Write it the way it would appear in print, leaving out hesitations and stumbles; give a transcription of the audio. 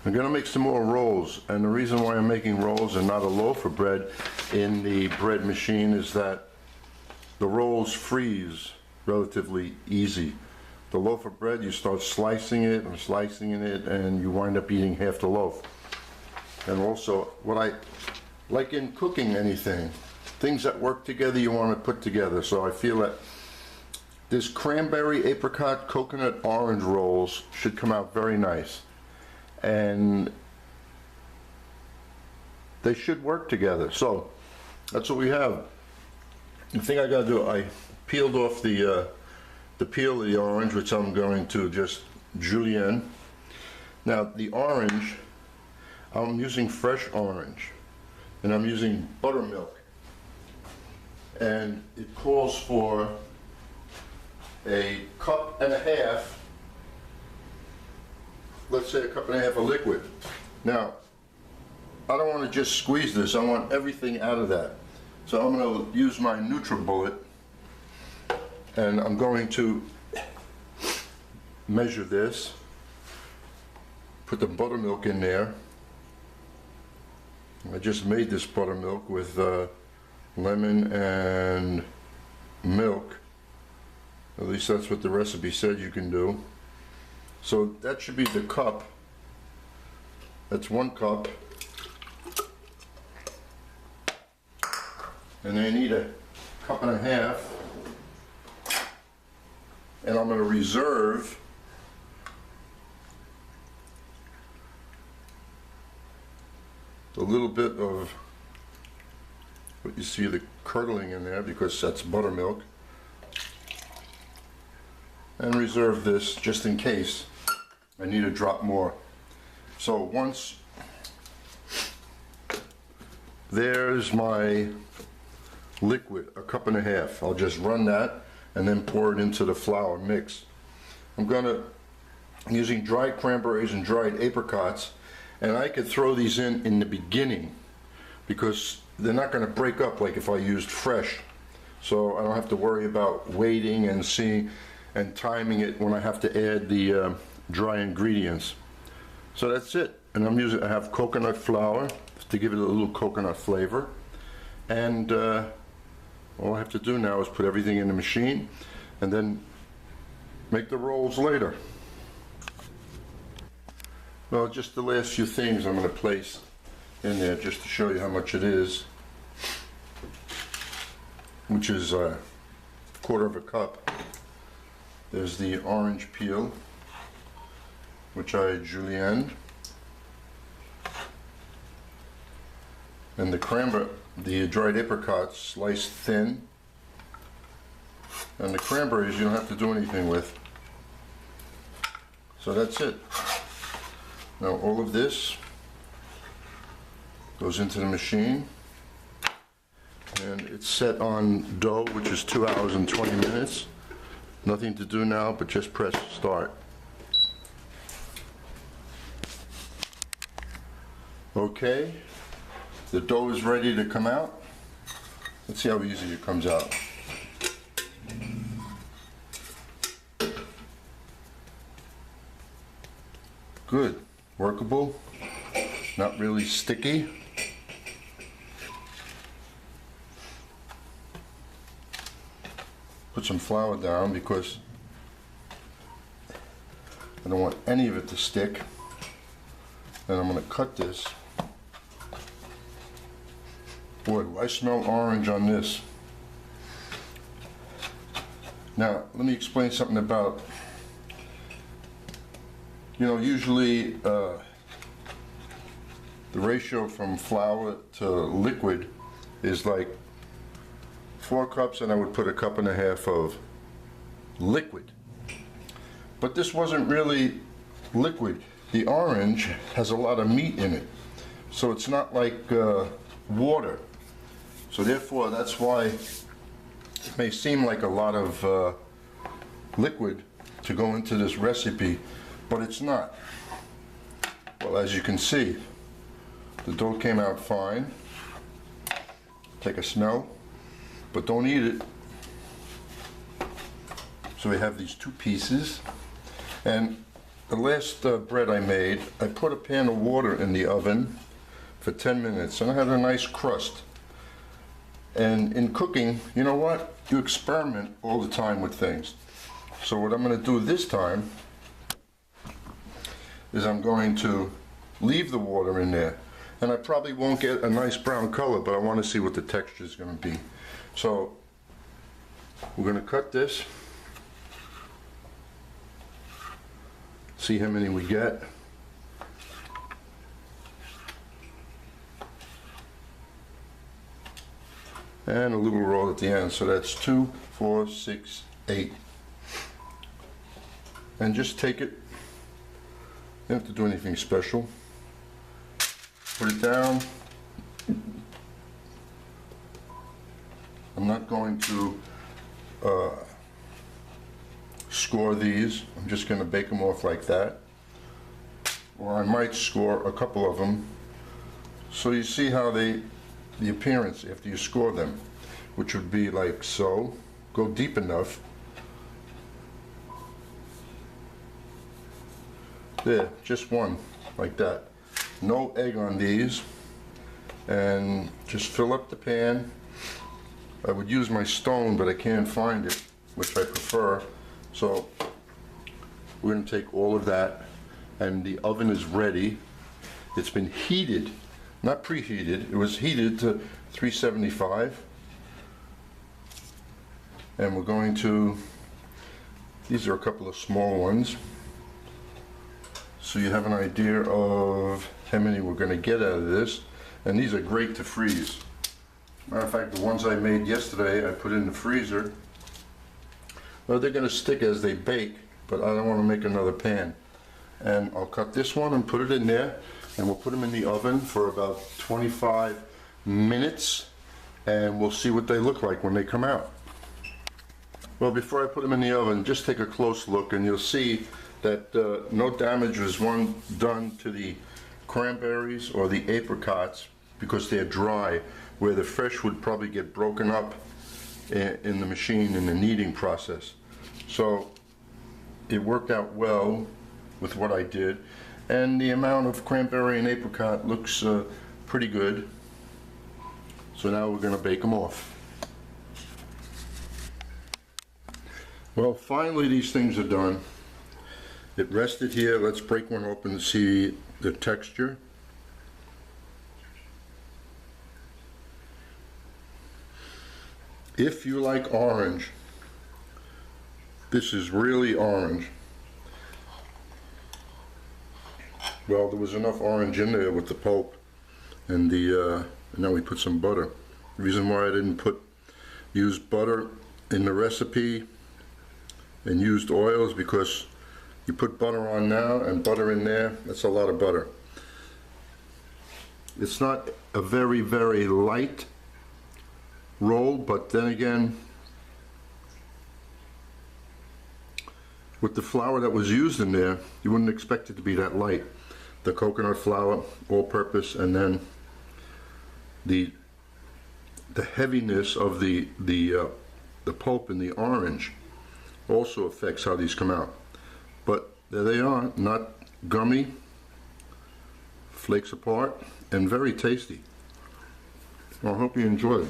I'm going to make some more rolls, and the reason why I'm making rolls and not a loaf of bread in the bread machine is that the rolls freeze relatively easy. The loaf of bread, you start slicing it and slicing it, and you wind up eating half the loaf. And also, what I like in cooking anything, things that work together you want to put together. So I feel that this cranberry, apricot, coconut, orange rolls should come out very nice. And they should work together. So that's what we have. The thing I gotta do, I peeled off the peel of the orange, which I'm going to just julienne. Now the orange, I'm using fresh orange, and I'm using buttermilk, and it calls for a cup and a half, let's say a cup and a half of liquid. Now, I don't want to just squeeze this, I want everything out of that. So I'm going to use my NutriBullet, and I'm going to measure this, put the buttermilk in there. I just made this buttermilk with lemon and milk. At least that's what the recipe said you can do. So that should be the cup. That's 1 cup. And I need a cup and a half. And I'm going to reserve a little bit of what you see, the curdling in there, because that's buttermilk. And reserve this just in case I need a drop more. So once there's my liquid, a cup and a half, I'll just run that and then pour it into the flour mix. I'm using dried cranberries and dried apricots, and I could throw these in the beginning because they're not going to break up like if I used fresh. So I don't have to worry about waiting and seeing and timing it when I have to add the dry ingredients. So that's it. And I have coconut flour to give it a little coconut flavor. And all I have to do now is put everything in the machine and then make the rolls later. Well, just the last few things I'm going to place in there just to show you how much it is, which is a 1/4 cup. There's the orange peel, which I julienned, and the cranberry, the dried apricots sliced thin, and the cranberries you don't have to do anything with. So that's it. Now all of this goes into the machine, and it's set on dough, which is 2 hours and 20 minutes. Nothing to do now but just press start. Okay, the dough is ready to come out. Let's see how easy it comes out. Good, workable, not really sticky. Put some flour down because I don't want any of it to stick. And I'm going to cut this. Boy, do I smell orange on this. Now, let me explain something about, usually the ratio from flour to liquid is like 4 cups, and I would put a cup and a half of liquid. But this wasn't really liquid. The orange has a lot of meat in it, so it's not like water. So therefore, that's why it may seem like a lot of liquid to go into this recipe, but it's not. Well, as you can see, the dough came out fine. Take a smell, but don't eat it. So we have these 2 pieces, and the last bread I made, I put a pan of water in the oven for 10 minutes and I had a nice crust. And in cooking, you know what? You experiment all the time with things. So what I'm going to do this time is I'm going to leave the water in there. And I probably won't get a nice brown color, but I want to see what the texture is going to be. So we're going to cut this. See how many we get. And a little roll at the end. So that's 2, 4, 6, 8. And just take it. You don't have to do anything special. Put it down. I'm not going to score these. I'm just going to bake them off like that. Or I might score a couple of them. So you see how the appearance after you score them, which would be like so. Go deep enough. There, just one, like that. No egg on these. And just fill up the pan. I would use my stone, but I can't find it, which I prefer. So we're going to take all of that, and the oven is ready. It's been heated, not preheated. It was heated to 375. And we're going to, these are a couple of small ones. So you have an idea of how many we're going to get out of this. And these are great to freeze. Matter of fact, the ones I made yesterday, I put in the freezer. Well, they're going to stick as they bake, but I don't want to make another pan. And I'll cut this one and put it in there, and we'll put them in the oven for about 25 minutes, and we'll see what they look like when they come out. Well, before I put them in the oven, just take a close look, and you'll see that no damage was done to the cranberries or the apricots because they're dry, where the fresh would probably get broken up in the machine in the kneading process. So it worked out well with what I did, and the amount of cranberry and apricot looks pretty good. So now we're going to bake them off. Well, finally these things are done. It rested here. Let's break one open to see the texture. If you like orange, this is really orange. Well, there was enough orange in there with the pulp, and now we put some butter. The reason why I didn't use butter in the recipe and used oil is because you put butter on now and butter in there, that's a lot of butter. It's not a very, very light roll, but then again, with the flour that was used in there, you wouldn't expect it to be that light. The coconut flour, all-purpose, and then the heaviness of the pulp in the orange also affects how these come out. But there they are, not gummy, flakes apart, and very tasty. Well, I hope you enjoy it.